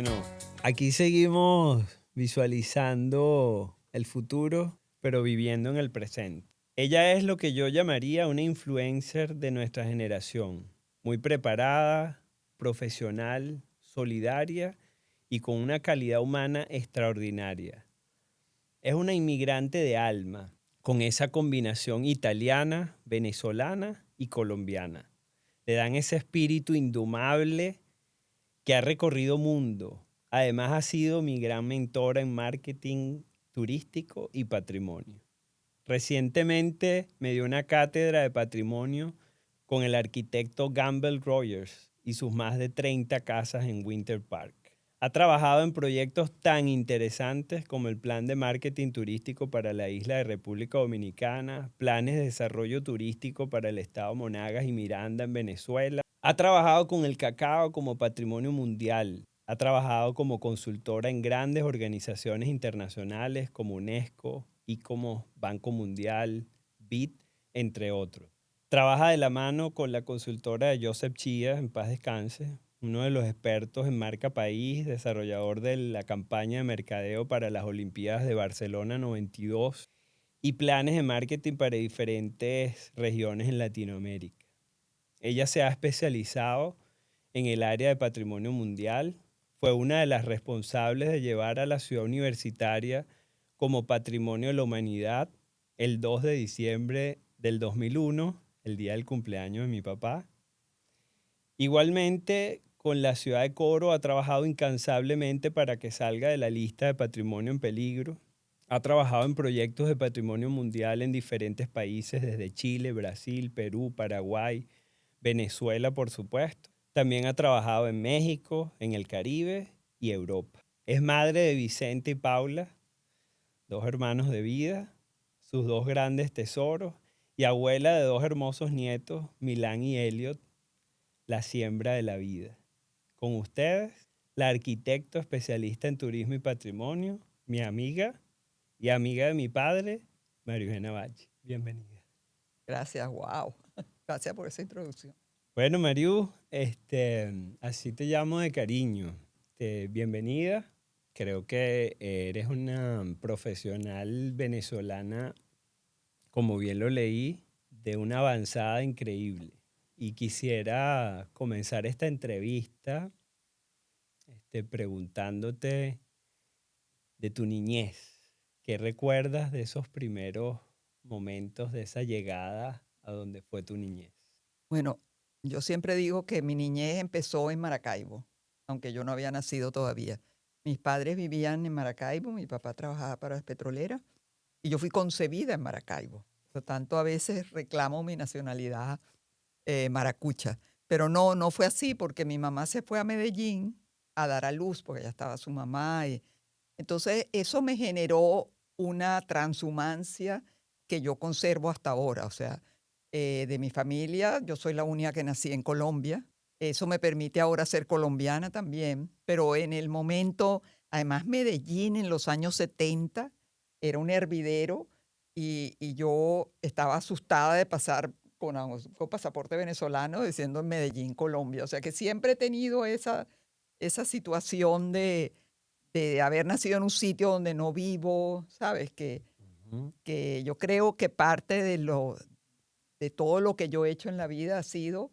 Bueno, aquí seguimos visualizando el futuro, pero viviendo en el presente. Ella es lo que yo llamaría una influencer de nuestra generación, muy preparada, profesional, solidaria y con una calidad humana extraordinaria. Es una inmigrante de alma, con esa combinación italiana, venezolana y colombiana. Le dan ese espíritu indomable que ha recorrido mundo. Además ha sido mi gran mentora en marketing turístico y patrimonio. Recientemente me dio una cátedra de patrimonio con el arquitecto Gamble Rogers y sus más de 30 casas en Winter Park. Ha trabajado en proyectos tan interesantes como el Plan de Marketing Turístico para la isla de República Dominicana, planes de desarrollo turístico para el estado Monagas y Miranda en Venezuela. Ha trabajado con el cacao como patrimonio mundial. Ha trabajado como consultora en grandes organizaciones internacionales como UNESCO y como Banco Mundial, BID, entre otros. Trabaja de la mano con la consultora de Joseph Chia, en paz descanse, uno de los expertos en marca país, desarrollador de la campaña de mercadeo para las Olimpiadas de Barcelona 92 y planes de marketing para diferentes regiones en Latinoamérica. Ella se ha especializado en el área de patrimonio mundial. Fue una de las responsables de llevar a la ciudad universitaria como Patrimonio de la Humanidad el 2 de diciembre del 2001, el día del cumpleaños de mi papá. Igualmente, con la ciudad de Coro ha trabajado incansablemente para que salga de la lista de patrimonio en peligro. Ha trabajado en proyectos de patrimonio mundial en diferentes países, desde Chile, Brasil, Perú, Paraguay, Venezuela, por supuesto. También ha trabajado en México, en el Caribe y Europa. Es madre de Vicente y Paula, dos hermanos de vida, sus dos grandes tesoros, y abuela de dos hermosos nietos, Milán y Elliot, la siembra de la vida. Con ustedes, la arquitecto especialista en turismo y patrimonio, mi amiga y amiga de mi padre, María Eugenia Valle. Bienvenida. Gracias, wow. Gracias por esa introducción. Bueno, Mariú, así te llamo de cariño. Bienvenida. Creo que eres una profesional venezolana, como bien lo leí, de una avanzada increíble. Y quisiera comenzar esta entrevista preguntándote de tu niñez. ¿Qué recuerdas de esos primeros momentos, de esa llegada a donde fue tu niñez? Bueno, yo siempre digo que mi niñez empezó en Maracaibo, aunque yo no había nacido todavía. Mis padres vivían en Maracaibo, mi papá trabajaba para las petroleras y yo fui concebida en Maracaibo. Por lo tanto, a veces reclamo mi nacionalidad maracucha. Pero no, no fue así porque mi mamá se fue a Medellín a dar a luz porque ya estaba su mamá. Entonces, eso me generó una transhumancia que yo conservo hasta ahora. O sea, de mi familia, yo soy la única que nací en Colombia. Eso me permite ahora ser colombiana también, pero en el momento, además Medellín en los años 70 era un hervidero y yo estaba asustada de pasar con pasaporte venezolano diciendo en Medellín, Colombia. O sea que siempre he tenido esa situación de haber nacido en un sitio donde no vivo, ¿sabes? Ujú. Que yo creo que parte de todo lo que yo he hecho en la vida ha sido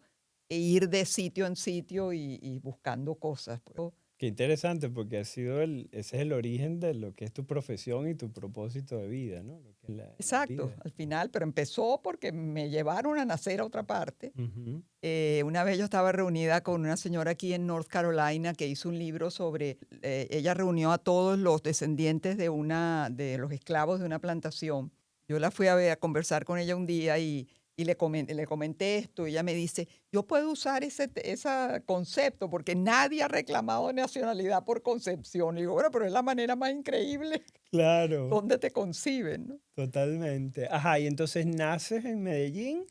ir de sitio en sitio y buscando cosas, pues. Qué interesante, porque ese es el origen de lo que es tu profesión y tu propósito de vida, ¿no? Lo que es la Exacto, vida. al final, pero empezó porque me llevaron a nacer a otra parte. Ujú. Una vez yo estaba reunida con una señora aquí en North Carolina que hizo un libro sobre, ella reunió a todos los descendientes de los esclavos de una plantación. Yo la fui a ver, a conversar con ella un día y le comenté esto. Y ella me dice, yo puedo usar ese concepto porque nadie ha reclamado nacionalidad por concepción. Y digo, bueno, pero es la manera más increíble Claro, donde te conciben, ¿no? totalmente. Ajá, y entonces naces en Medellín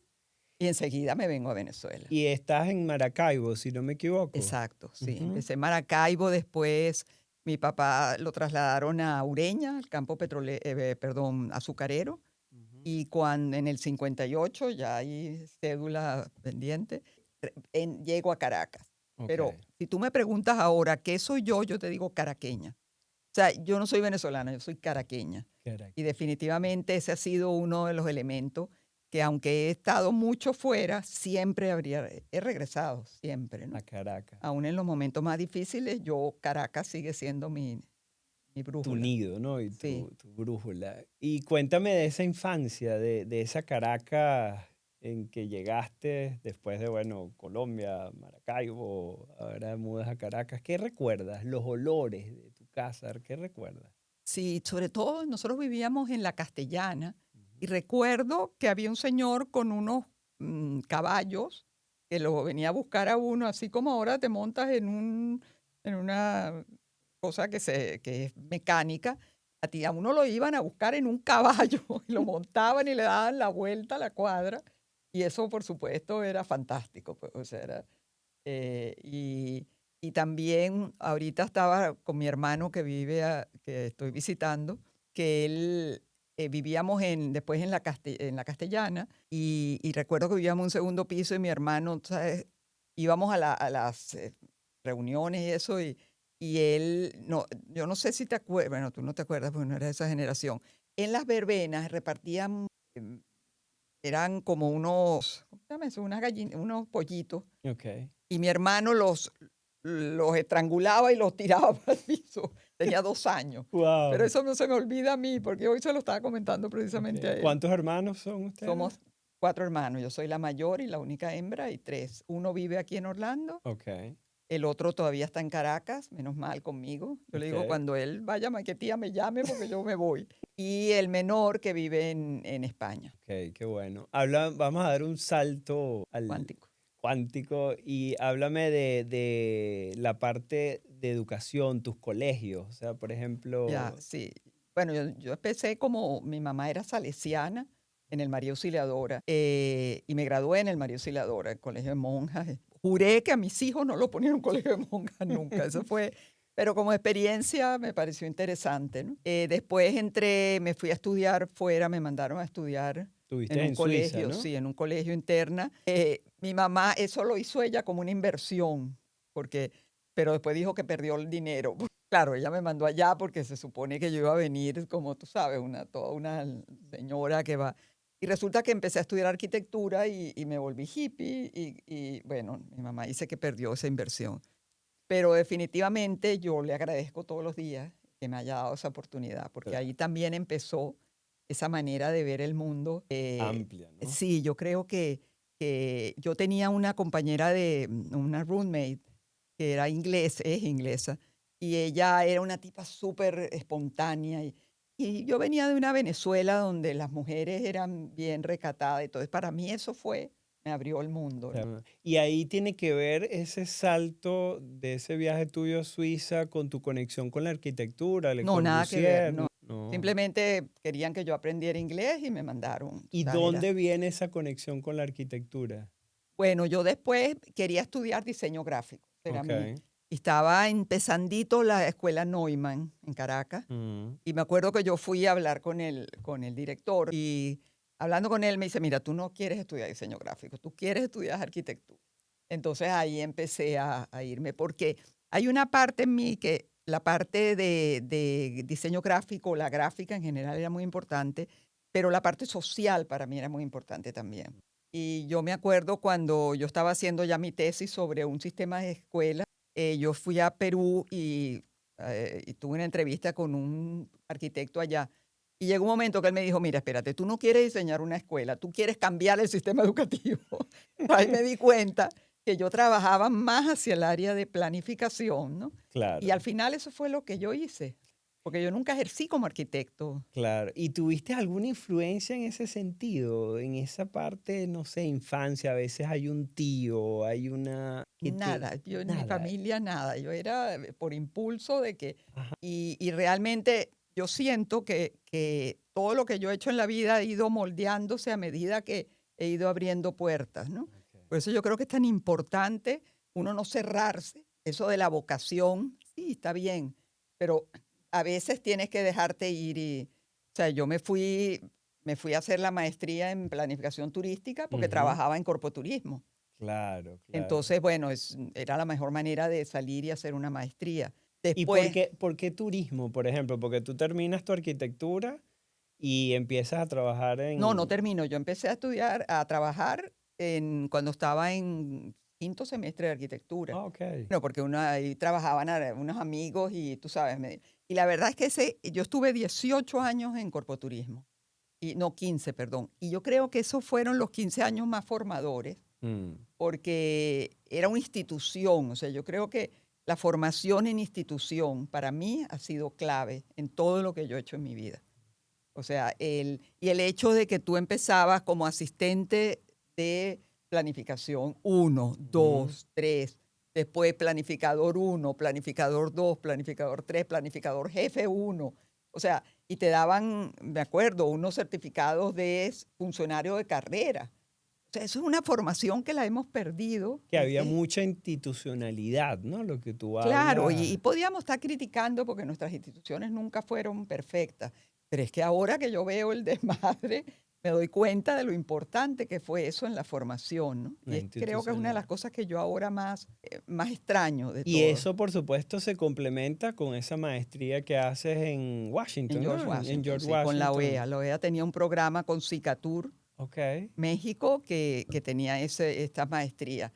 Y enseguida me vengo a Venezuela. y estás en Maracaibo, si no me equivoco. Exacto, sí. Ujú. Empecé en Maracaibo, después mi papá lo trasladaron a Ureña, al campo perdón, azucarero, Ujú. y cuando en el 58, ya hay cédula pendiente, llego a Caracas. Ok, Pero si tú me preguntas ahora qué soy yo te digo caraqueña. O sea, yo no soy venezolana, yo soy caraqueña. Y Caracas. definitivamente ese ha sido uno de los elementos que aunque he estado mucho fuera, siempre he regresado, siempre, A ¿no? Caracas. Aún en los momentos más difíciles, Caracas sigue siendo mi Tu brújula. nido, ¿no? Y Sí. tu brújula. Y cuéntame de esa infancia, de esa Caracas en que llegaste después de, bueno, Colombia, Maracaibo, ahora mudas a Caracas. ¿Qué recuerdas? Los olores de tu casa, ¿qué recuerdas? Sí, sobre todo nosotros vivíamos en la Castellana y Ujú. recuerdo que había un señor con unos caballos que lo venía a buscar a uno, así como ahora te montas en una cosa que es mecánica, a uno lo iban a buscar en un caballo y lo montaban y le daban la vuelta a la cuadra y eso por supuesto era fantástico, pues, o sea, eh, y, y también ahorita estaba con mi hermano que estoy visitando, que él vivíamos después en en la Castellana y recuerdo que vivíamos en un segundo piso y mi hermano, ¿sabes? Íbamos a las reuniones y eso y él, no, yo no sé si te acuerdas, bueno, tú no te acuerdas porque no eres de esa generación. En las verbenas repartían, em, eran como ¿cómo se llama eso? Unas gallinas, unos pollitos Ok. y mi hermano los estrangulaba y los tiraba para el piso. Tenía 2 años. Pero Wow. eso no se me olvida a mí, porque hoy se lo estaba comentando precisamente a Ok. él. ¿Cuántos hermanos son ustedes? Somos 4 hermanos. Yo soy la mayor y la única hembra y 3. Uno vive aquí en Orlando, Ok. el otro todavía está en Caracas, menos mal conmigo. Yo le digo, Ok. cuando él vaya, que tía me llame porque yo me voy. Y el menor que vive en España, Ok, qué bueno. Vamos a dar un salto al cuántico. cuántico y háblame de la parte de educación, tus colegios. O sea, por Ya, ejemplo, sí. Bueno, yo empecé como mi mamá era salesiana en el María Auxiliadora y me gradué en el María Auxiliadora, el colegio de monjas. Juré que a mis hijos no lo ponía en un colegio de monjas nunca. Eso fue, pero como experiencia me pareció interesante, ¿no? Después me fui a estudiar fuera, me mandaron a estudiar en estuviste un en Suiza, colegio, ¿no? sí, en un colegio interna. Mi mamá, eso lo hizo ella como una inversión, pero después dijo que perdió el dinero. Claro, ella me mandó allá porque se supone que yo iba a venir, como tú sabes, toda una señora que va. Y resulta que empecé a estudiar arquitectura y me volví hippie y bueno, mi mamá dice que perdió esa inversión. Pero definitivamente yo le agradezco todos los días que me haya dado esa oportunidad, porque ahí Claro, también empezó esa manera de ver el mundo. amplia, ¿no? Sí, yo creo que yo tenía una compañera una roommate, que era es inglesa, y ella era una tipa súper espontánea. Y yo venía de una Venezuela donde las mujeres eran bien recatadas, entonces para mí me abrió el mundo, ¿no? Claro. Y ahí tiene que ver ese salto de ese viaje tuyo a Suiza con tu conexión con la arquitectura, Le No, nada que ver, Corbusier, no. ¿no? Simplemente querían que yo aprendiera inglés y me mandaron, tú ¿Y sabes, dónde viene esa conexión con la arquitectura? bueno, yo después quería estudiar diseño gráfico, Ok. y estaba empezandito la escuela Neumann en Caracas, Mm, y me acuerdo que yo fui a hablar con el director, y hablando con él me dice: "Mira, tú no quieres estudiar diseño gráfico, tú quieres estudiar arquitectura". Entonces ahí empecé a irme, porque hay una parte en mí que la parte de diseño gráfico, la gráfica en general era muy importante, pero la parte social para mí era muy importante también. Y yo me acuerdo cuando yo estaba haciendo ya mi tesis sobre un sistema de escuela, yo fui a Perú y tuve una entrevista con un arquitecto allá. Y llegó un momento que él me dijo: "Mira, espérate, tú no quieres diseñar una escuela, tú quieres cambiar el sistema educativo". Ahí me di cuenta que yo trabajaba más hacia el área de planificación, ¿no? Y al claro, final eso fue lo que yo hice, porque yo nunca ejercí como arquitecto. claro. ¿Y tuviste alguna influencia en ese sentido? En esa parte, no sé, infancia, a veces hay un tío, hay una que te... Nada, yo en mi Nada. familia nada, yo era por impulso de que, Ajá. y realmente yo siento que todo lo que yo he hecho en la vida ha ido moldeándose a medida que he ido abriendo puertas, ¿no? Ok. Por eso yo creo que es tan importante uno no cerrarse, eso de la vocación, sí, está bien, pero a veces tienes que dejarte ir o sea, me fui a hacer la maestría en planificación turística porque Ujú. trabajaba en corpoturismo. Claro, claro. Entonces, bueno, era la mejor manera de salir y hacer una maestría. ¿Y Después, por qué turismo, por ejemplo? Porque tú terminas tu arquitectura y empiezas a trabajar no, no en... termino. Yo empecé a estudiar, a trabajar cuando estaba en quinto semestre de arquitectura. Ah, ok. No, porque ahí trabajaban unos amigos y tú sabes, y la verdad es que yo estuve 18 años en corpoturismo, y no 15, perdón. Y yo creo que esos fueron los 15 años más formadores, Mm, porque era una institución. O sea, yo creo que la formación en institución para mí ha sido clave en todo lo que yo he hecho en mi vida. O sea, el hecho de que tú empezabas como asistente de planificación uno, ujú. 2, 3, después planificador uno, planificador 2, planificador 3, planificador jefe uno. O sea, y te daban, me acuerdo, unos certificados de funcionario de carrera. O sea, eso es una formación que la hemos perdido. Que había mucha institucionalidad, ¿no? Lo que tú Claro, y hablas. podíamos estar criticando porque nuestras instituciones nunca fueron perfectas, pero es que ahora que yo veo el desmadre, me doy cuenta de lo importante que fue eso en la formación, ¿no? La Creo que es una de las institucionalidad. cosas que yo ahora más extraño de Y todo, eso, por supuesto, se complementa con esa maestría que haces en en Washington, George ¿no? En Washington, George sí, con la Washington. OEA. La OEA tenía un programa con Cicatur Ok. México que tenía esta maestría.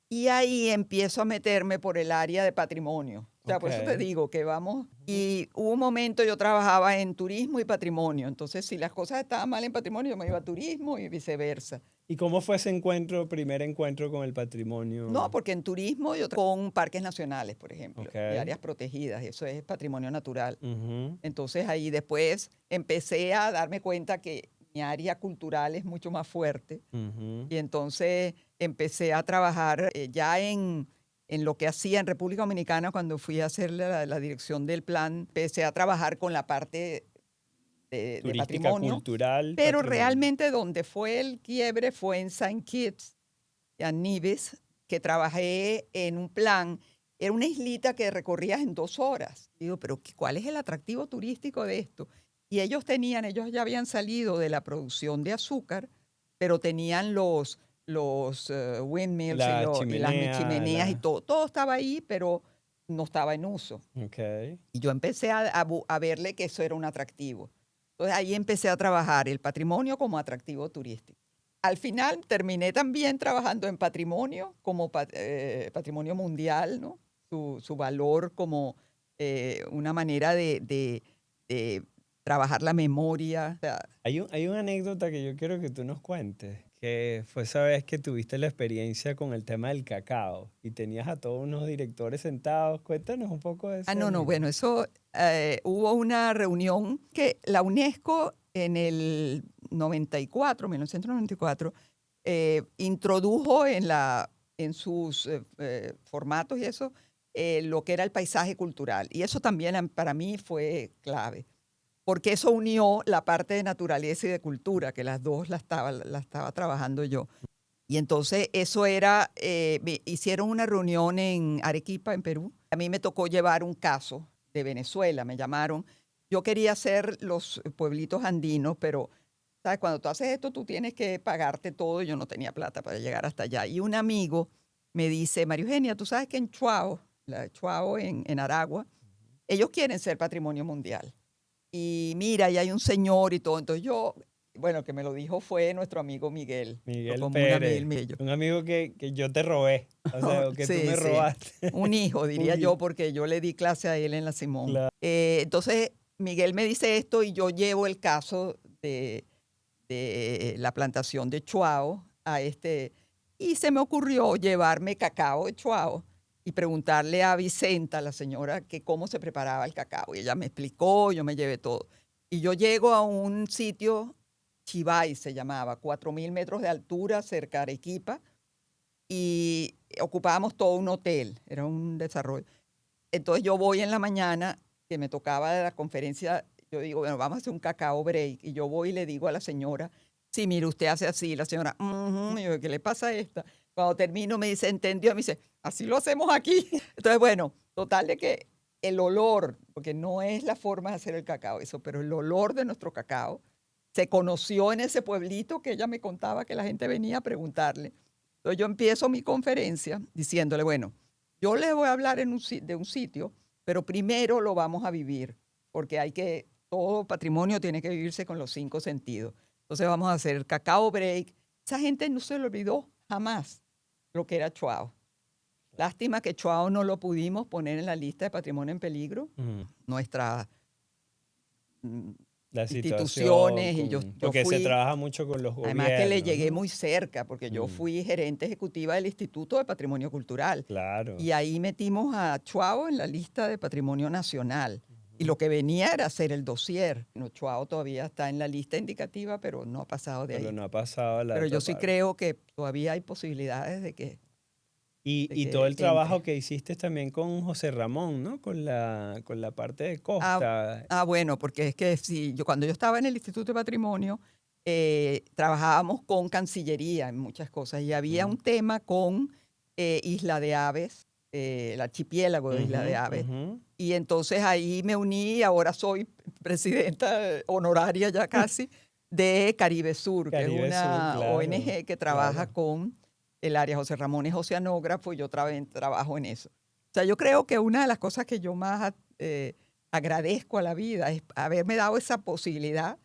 Y ahí empiezo a meterme por el área de patrimonio. O sea, Ok. por eso te digo que vamos. Ujú. Y hubo un momento yo trabajaba en turismo y patrimonio. Entonces, si las cosas estaban mal en patrimonio, yo me iba a turismo y viceversa. ¿Y cómo fue ese encuentro, primer encuentro con el No, patrimonio? porque en turismo yo con parques nacionales, por ejemplo, Ok. y áreas protegidas. Eso es patrimonio natural. Ujú, Entonces ahí después empecé a darme cuenta que mi área cultural es mucho más fuerte. ujú. Y entonces empecé a trabajar ya en lo que hacía en República Dominicana cuando fui a hacer la dirección del plan. Empecé a trabajar con la parte de Turística, patrimonio, cultural, pero patrimonio. realmente donde fue el quiebre fue en Saint Kitts, en Nives, que trabajé en un plan. Era una islita que recorrías en 2 horas. Digo, pero ¿cuál es el atractivo turístico de esto? Y ellos ya habían salido de la producción de azúcar, pero tenían los windmills La y las chimenea, chimeneas y la... todo. Todo estaba ahí, pero no estaba en uso. Ok. Y yo empecé a verle que eso era un atractivo. Entonces ahí empecé a trabajar el patrimonio como atractivo turístico. Al final terminé también trabajando en patrimonio como patrimonio mundial, ¿no? Su valor como una manera de trabajar la memoria. O sea, Hay una anécdota que yo quiero que tú nos cuentes, que fue esa vez que tuviste la experiencia con el tema del cacao y tenías a todos unos directores sentados. Cuéntanos un poco de esa no, bueno, anécdota. eso hubo una reunión que la UNESCO en el 94, 1994, introdujo en sus formatos y eso, lo que era el paisaje cultural. Y eso también para mí fue clave, porque eso unió la parte de naturaleza y de cultura, que las dos la estaba trabajando yo. Y entonces eso era, hicieron una reunión en Arequipa, en Perú. A mí me tocó llevar un caso de Venezuela, me llamaron. Yo quería hacer los pueblitos andinos, pero ¿sabes? Cuando tú haces esto, tú tienes que pagarte todo. Yo no tenía plata para llegar hasta allá. Y un amigo me dice, María Eugenia, tú sabes que en Chuao, Chuao en Aragua, ellos quieren ser patrimonio mundial. Y mira, y hay un señor y todo. Entonces yo, bueno, que me lo dijo fue nuestro amigo Miguel, lo Miguel común a mil Pérez, millos. un amigo que yo te robé, o sea, o que tú Sí, me sí. robaste. Un hijo, Un diría yo, hijo. porque yo le di clase a él en la Simón. Claro. Entonces, Miguel me dice esto y yo llevo el caso de la plantación de Chuao a y se me ocurrió llevarme cacao de Chuao y preguntarle a Vicenta, la señora, que cómo se preparaba el cacao. Y ella me explicó, yo me llevé todo. Y yo llego a un sitio, Chivay se llamaba, 4000 metros de altura, cerca de Arequipa, y ocupábamos todo un hotel, era un desarrollo. Entonces yo voy en la mañana, que me tocaba de la conferencia, yo digo, bueno, vamos a hacer un cacao break. Y yo voy y le digo a la señora, sí, mire, usted hace así. La señora, "Ujú". Y yo, ¿qué le pasa a esta? Cuando termino me dice, ¿entendió? Me dice, así lo hacemos aquí. Entonces, bueno, total de que el olor, porque no es la forma de hacer el cacao, eso, pero el olor de nuestro cacao se conoció en ese pueblito que ella me contaba que la gente venía a preguntarle. Entonces yo empiezo mi conferencia diciéndole, bueno, yo les voy a hablar de un sitio, pero primero lo vamos a vivir, porque todo patrimonio tiene que vivirse con los 5 sentidos. Entonces vamos a hacer cacao break. Esa gente no se le olvidó jamás lo que era Chuao. Lástima que Chuao no lo pudimos poner en la lista de patrimonio en peligro. Nuestras La situación, instituciones, y yo porque se fui, trabaja mucho con los además que le gobiernos, llegué ¿no? muy cerca, porque yo fui gerente ejecutiva del Instituto de Patrimonio Cultural. Claro. Y ahí metimos a Chuao en la lista de patrimonio nacional. Y lo que venía era hacer el dossier. No, Chuao todavía está en la lista indicativa, pero no ha pasado de Pero ahí. no ha pasado a la Pero yo otra sí parte. creo que todavía hay posibilidades de que Y todo el trabajo entre. que hiciste también con José Ramón, ¿no? Con la parte de Ah, costa. bueno, porque es que sí, cuando yo estaba en el Instituto de Patrimonio, trabajábamos con Cancillería en muchas cosas y había un Mm. tema con Isla de Aves, el archipiélago de Isla de Ujú, Aves. ujú. Y entonces ahí me uní y ahora soy presidenta honoraria ya casi de Caribe Sur, que es Caribe Sur, una claro, ONG que trabaja claro. con el área. José Ramón es oceanógrafo y yo trabajo en eso. O sea, yo creo que una de las cosas que yo más agradezco a la vida es haberme dado esa posibilidad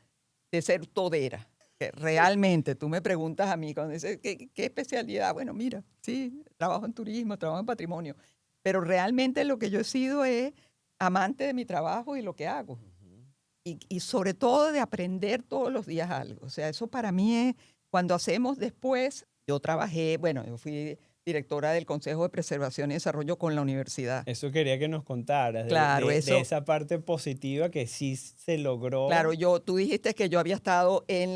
de ser todera. Que realmente, tú me preguntas a mí cuando dices, ¿qué especialidad? Bueno, mira, sí, trabajo en turismo, trabajo en patrimonio, pero realmente lo que yo he sido es amante de mi trabajo y lo que hago. Ujú. Y sobre todo de aprender todos los días algo. O sea, eso para mí es, cuando hacemos después, yo trabajé, bueno, yo fui directora del Consejo de Preservación y Desarrollo con la universidad. Eso quería que nos contaras, de, Claro, de, de eso, esa parte positiva que sí se claro, logró. tú dijiste que yo había estado en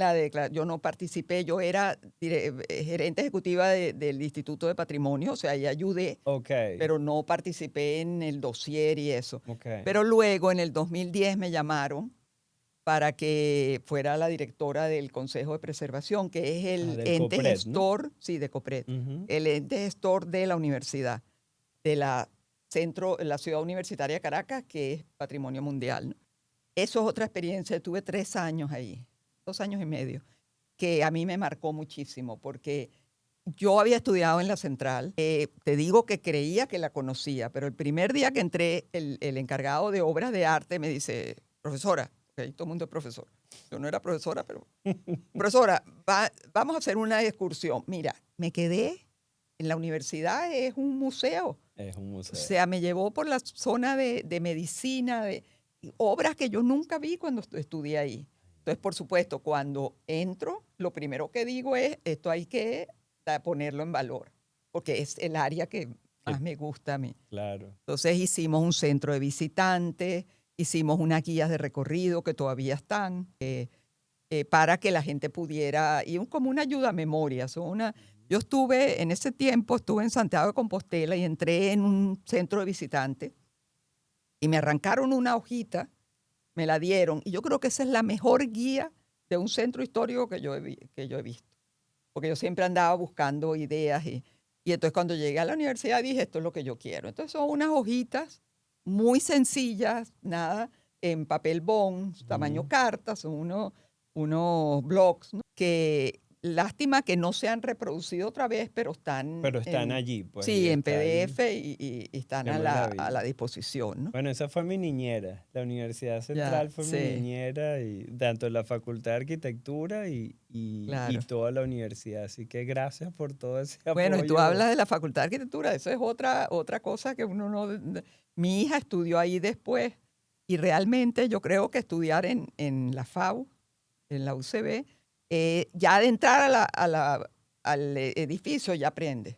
yo no participé, yo era gerente ejecutiva del Instituto de Patrimonio, o sea, ahí ayudé, Ok, pero no participé en el dossier y eso. ok. Pero luego, en el 2010, me llamaron para que fuera la directora del Consejo de Preservación, que es el Del ente COPRED, ¿no? gestor, sí, de COPRED, Ujú. el ente gestor de la universidad, de la ciudad universitaria de Caracas, que es patrimonio mundial, ¿no? Eso es otra experiencia. Tuve 3 años ahí, 2 años y medio, que a mí me marcó muchísimo, porque yo había estudiado en la Central. Te digo que creía que la conocía, pero el primer día que entré, el encargado de obras de arte me dice, profesora, ok, todo el mundo es profesor. Yo no era profesora, pero profesora, vamos a hacer una excursión. Mira, me quedé en la universidad, es un museo. Es un O museo. sea, me llevó por la zona de medicina, y obras que yo nunca vi cuando estudié ahí. Entonces, por supuesto, cuando entro, lo primero que digo es, esto hay que ponerlo en valor, porque es el área que Que- más me gusta a mí. claro. Entonces hicimos un centro de visitantes, hicimos unas guías de recorrido que todavía están, para que la gente pudiera, como una ayuda a memoria. Yo estuve, en ese tiempo, estuve en Santiago de Compostela y entré en un centro de visitantes y me arrancaron una hojita, me la dieron, y yo creo que esa es la mejor guía de un centro histórico que yo he visto, porque yo siempre andaba buscando ideas y entonces cuando llegué a la universidad dije, esto es lo que yo quiero. Entonces son unas hojitas muy sencillas, nada, en papel bond, tamaño Ujú. carta, son unos blogs, ¿no? Que lástima que no se han reproducido otra vez, pero están Pero están allí, pues, y sí, en está ahí. PDF y están Qué a la maravilla. disposición, ¿no? Bueno, esa fue mi niñera. La Universidad Ya, Central fue mi sí, niñera, y tanto la Facultad de Arquitectura y claro. toda la universidad. Así que gracias por todo ese Bueno, y tú apoyo. hablas de la Facultad de Arquitectura, eso es otra cosa que uno no. Mi hija estudió ahí después y realmente yo creo que estudiar en la FAU, en la UCB, ya de entrar al edificio ya aprende,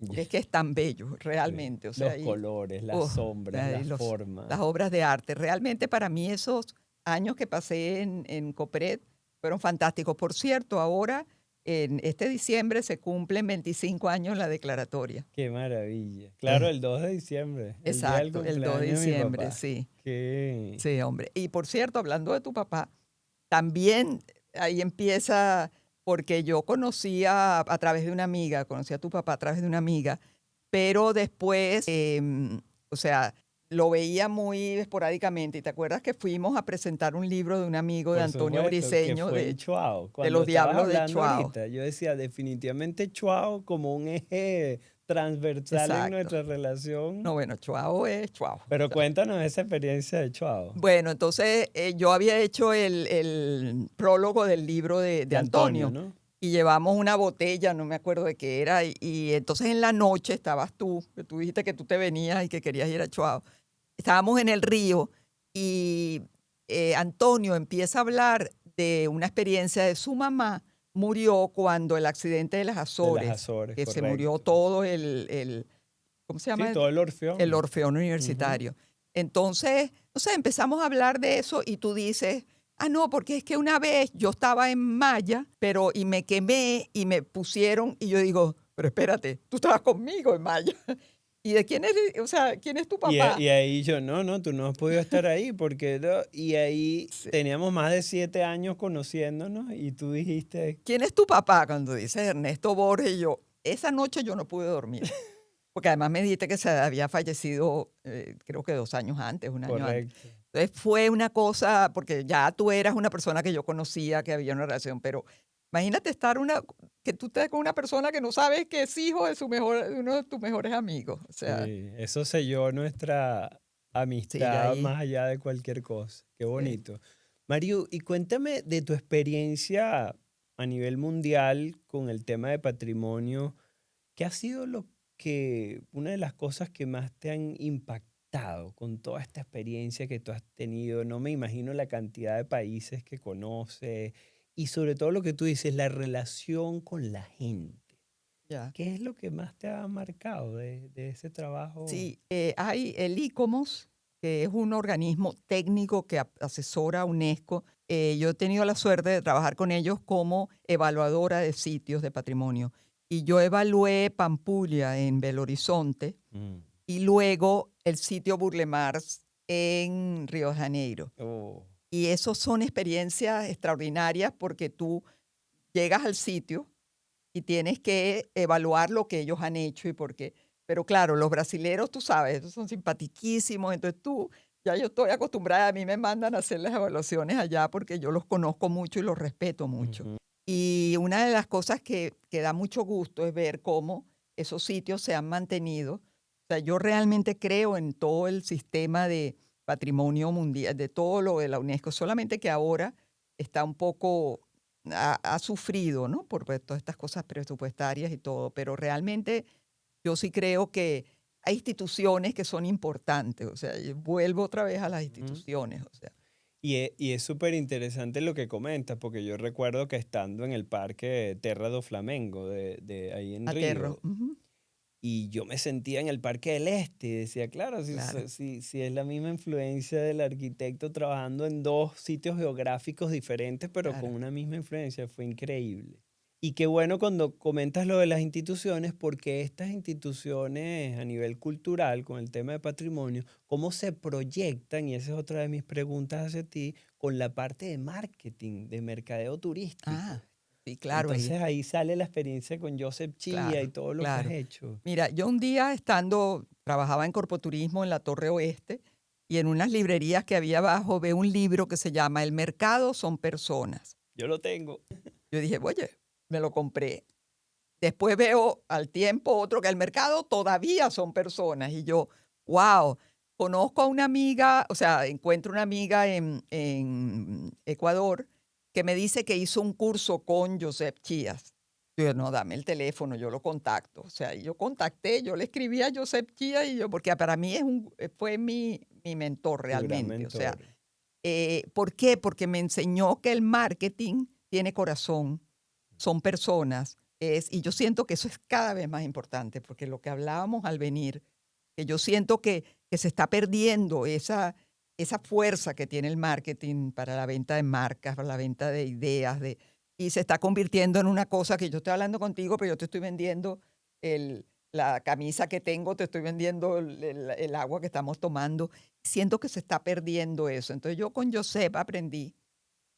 porque es que es tan bello, Sí. realmente. O sea, Los colores, las uf, sombras, las las formas. obras de arte. Realmente para mí esos años que pasé en Copred fueron fantásticos. Por cierto, ahora en este diciembre se cumplen 25 años la declaratoria. Qué maravilla. Claro, Eh, el 2 de diciembre, el día del Exacto, el 2 de cumpleaños de mi diciembre, papá. sí, Qué... sí, hombre. Y por cierto, hablando de tu papá, también ahí empieza, porque yo conocía a través de una amiga, conocí a tu papá a través de una amiga, pero después, o sea, lo veía muy esporádicamente. ¿Y te acuerdas que fuimos a presentar un libro de un amigo de Por Antonio supuesto, que Briseño fue en Chuao. de Cuando los estabas Diablos de hablando Chuao? ahorita, yo decía definitivamente Chuao como un eje transversal en Exacto. nuestra relación. No, bueno, Chuao es Chuao. Pero O sea, cuéntanos esa experiencia de Chuao, bueno, entonces yo había hecho el prólogo del libro de de Antonio, Antonio ¿no? y llevamos una botella, no me acuerdo de qué era, y entonces en la noche estabas tú, que tú dijiste que tú te venías y que querías ir a Chuao. Estábamos en el río y Antonio empieza a hablar de una experiencia de su mamá. Murió cuando el accidente de las De las Azores, Azores, que se murió correcto. todo ¿cómo se Sí, llama? todo el El Orfeón. Orfeón Ujú. Universitario. Entonces, no sé, empezamos a hablar de eso y tú dices, ah, no, porque es que una vez yo estaba en Maya, pero y me quemé y me pusieron, y yo digo, pero espérate, tú estabas conmigo en Maya. ¿Y de quién es, o sea, quién es tu papá? Y ahí yo, no, no, tú no has podido estar ahí porque y ahí Sí. teníamos más de 7 años conociéndonos y tú dijiste, ¿Quién es tu papá? Cuando dices Ernesto Borges, y yo, esa noche yo no pude dormir. Porque además me dijiste que se había fallecido, creo que 2 años antes, 1 año antes. correcto. Entonces fue una cosa, porque ya tú eras una persona que yo conocía, que había una relación, pero imagínate que tú estés con una persona que no sabes que es hijo de uno de tus mejores amigos. O sea, Sí, eso selló nuestra sí, ya amistad ahí, más allá de cualquier cosa. Qué sí. bonito. Mario, y cuéntame de tu experiencia a nivel mundial con el tema de patrimonio. ¿Qué ha sido una de las cosas que más te han impactado con toda esta experiencia que tú has tenido? No me imagino la cantidad de países que conoces y sobre todo lo que tú dices, la relación con la gente. Ya. ¿Qué es lo que más te ha marcado de ese trabajo? Sí, hay el ICOMOS, que es un organismo técnico que asesora a UNESCO. Yo he tenido la suerte de trabajar con ellos como evaluadora de sitios de patrimonio. Y yo evalué Pampulha en Belo Horizonte Mm. y luego el sitio Burle Marx en Río de Janeiro. Oh, Y esos son experiencias extraordinarias porque tú llegas al sitio y tienes que evaluar lo que ellos han hecho y por qué. Pero claro, los brasileros, tú sabes, ellos son simpatiquísimos, entonces ya yo estoy acostumbrada, a mí me mandan a hacer las evaluaciones allá porque yo los conozco mucho y los respeto mucho. ujú. Y una de las cosas que da mucho gusto es ver cómo esos sitios se han mantenido. O sea, yo realmente creo en todo el sistema de patrimonio mundial, de todo lo de la UNESCO, solamente que ahora está un poco ha sufrido, ¿no? Por pues, todas estas cosas presupuestarias y todo, pero realmente yo sí creo que hay instituciones que son importantes, o sea, y vuelvo otra vez a las Ujú. instituciones, o sea, Y es súper interesante lo que comentas, porque yo recuerdo que estando en el parque Terra do Flamengo de ahí en aterro. Río, Ujú, y yo me sentía en el Parque del Este y decía, claro, claro, si es la misma influencia del arquitecto trabajando en dos sitios geográficos diferentes, pero con claro. una misma influencia, fue increíble. Y qué bueno cuando comentas lo de las instituciones, porque estas instituciones a nivel cultural, con el tema de patrimonio, cómo se proyectan, y esa es otra de mis preguntas hacia ti, con la parte de marketing, de mercadeo turístico. Ah, sí, claro, ahí, Entonces ahí sale la experiencia con Joseph Chia y claro, todo lo que has claro. hecho. Mira, yo un día trabajaba en corpoturismo en la Torre Oeste y en unas librerías que había abajo veo un libro que se llama El mercado son personas. Yo lo tengo. Yo dije, oye, me lo compré. Después veo al tiempo otro que el mercado todavía son personas y yo, wow, conozco a una amiga, o sea, encuentro una amiga en Ecuador que me dice que hizo un curso con Joseph Chías. Yo, no, dame el teléfono, yo lo contacto. O sea, y yo contacté, yo le escribí a Joseph Chías y yo, porque para mí fue mi mentor Tu gran realmente. O sea, mentor. ¿por qué? Porque me enseñó que el marketing tiene corazón, son personas, y yo siento que eso es cada vez más importante, porque lo que hablábamos al venir, que yo siento que se está perdiendo esa fuerza que tiene el marketing para la venta de marcas, para la venta de ideas, y se está convirtiendo en una cosa que yo estoy hablando contigo, pero yo te estoy vendiendo la camisa que tengo, te estoy vendiendo el agua que estamos tomando. Siento que se está perdiendo eso. Entonces yo con Josep aprendí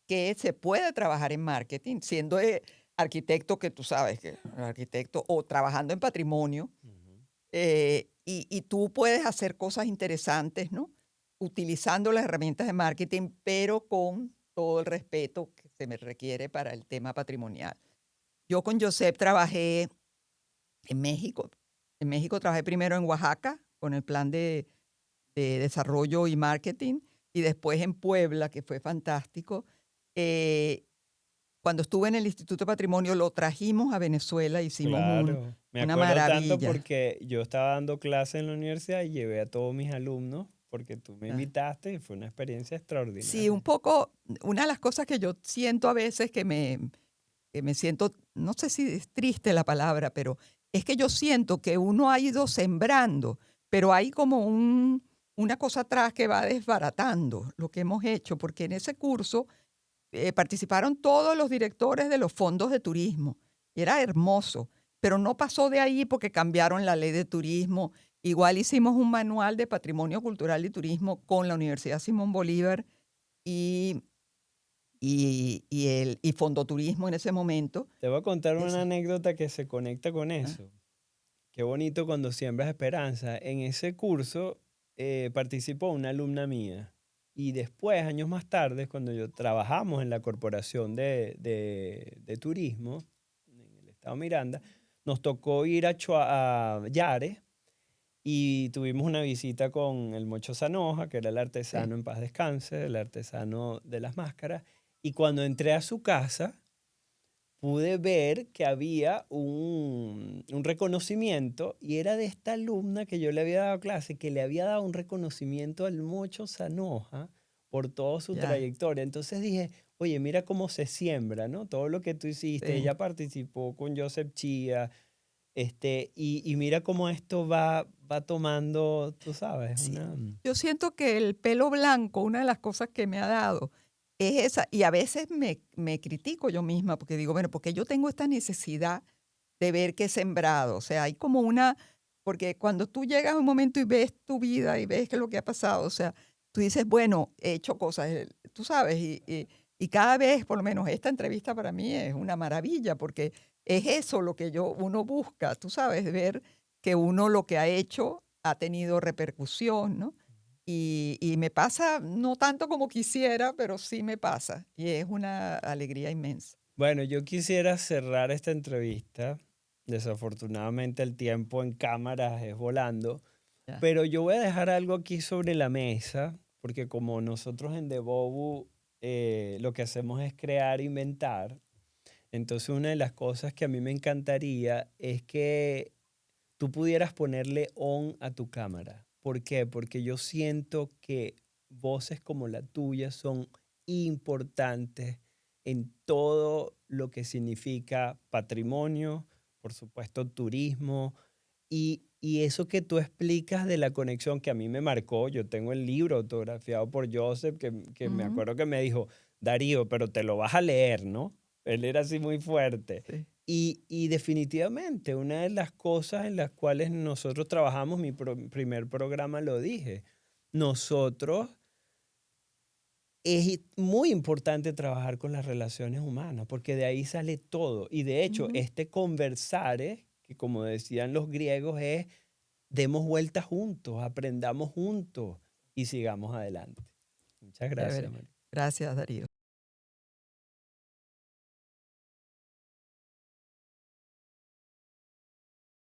que se puede trabajar en marketing siendo arquitecto, que tú sabes que arquitecto, o trabajando en patrimonio, Ujú. y tú puedes hacer cosas interesantes, ¿no? Utilizando las herramientas de marketing, pero con todo el respeto que se me requiere para el tema patrimonial. Yo con Josep trabajé en México. En México trabajé primero en Oaxaca con el plan de desarrollo y marketing y después en Puebla, que fue fantástico. Eh, Cuando estuve en el Instituto de Patrimonio lo trajimos a Venezuela, hicimos Claro, me una acuerdo tanto maravilla. porque yo estaba dando clases en la universidad y llevé a todos mis alumnos porque tú me Ah, invitaste y fue una experiencia sí, un extraordinaria. poco, una de las cosas que yo siento a veces que me siento, no sé si es triste la palabra, pero es que yo siento que uno ha ido sembrando, pero hay como una cosa atrás que va desbaratando lo que hemos hecho, porque en ese curso participaron todos los directores de los fondos de turismo y era hermoso, pero no pasó de ahí porque cambiaron la ley de turismo. Igual hicimos un manual de patrimonio cultural y turismo con la Universidad Simón Bolívar y, y Fondoturismo en ese momento. Te voy a contar una Esa- anécdota que se conecta con ah, eso. Qué bonito cuando siembras esperanza. En ese curso participó una alumna mía y después, años más tarde, cuando yo trabajamos en la corporación de turismo en el estado Miranda, nos tocó ir a Yare y tuvimos una visita con el Mocho Sanoja, que era el sí, artesano en paz descanse, el artesano de las máscaras. Y cuando entré a su casa, pude ver que había un reconocimiento y era de esta alumna que yo le había dado clase, que le había dado un reconocimiento al Mocho Sanoja por toda su ya, trayectoria. Entonces dije, oye, mira cómo se siembra, ¿no? Todo lo que tú hiciste, sí. ella participó con Joseph Chía, y mira cómo esto va tomando, tú sabes, Sí, una... yo siento que el pelo blanco, una de las cosas que me ha dado es esa, y a veces me critico yo misma porque digo, bueno, porque yo tengo esta necesidad de ver qué he sembrado. O sea, hay como una, porque cuando tú llegas a un momento y ves tu vida y ves qué es lo que ha pasado, o sea, tú dices, bueno, he hecho cosas, tú sabes, y cada vez, por lo menos esta entrevista para mí es una maravilla porque es eso lo que uno busca, tú sabes, ver que uno lo que ha hecho ha tenido repercusión, ¿no? Y me pasa, no tanto como quisiera, pero sí me pasa. Y es una alegría inmensa. Bueno, yo quisiera cerrar esta entrevista. Desafortunadamente el tiempo en cámaras es volando, Ya, pero yo voy a dejar algo aquí sobre la mesa, porque como nosotros en The Bobu lo que hacemos es crear, inventar, entonces una de las cosas que a mí me encantaría es que tú pudieras ponerle on a tu cámara. ¿Por qué? Porque yo siento que voces como la tuya son importantes en todo lo que significa patrimonio, por supuesto turismo, y eso que tú explicas de la conexión que a mí me marcó. Yo tengo el libro autografiado por Joseph que me ujú, acuerdo que me dijo, Darío, pero te lo vas a leer, ¿no? Él era así muy fuerte. sí. Y definitivamente, una de las cosas en las cuales nosotros trabajamos, primer programa lo dije, nosotros es muy importante trabajar con las relaciones humanas, porque de ahí sale todo. Y de hecho, Ujú. este conversar, que como decían los griegos, es demos vueltas juntos, aprendamos juntos y sigamos adelante. Muchas gracias, Chévere. María. Gracias, Darío.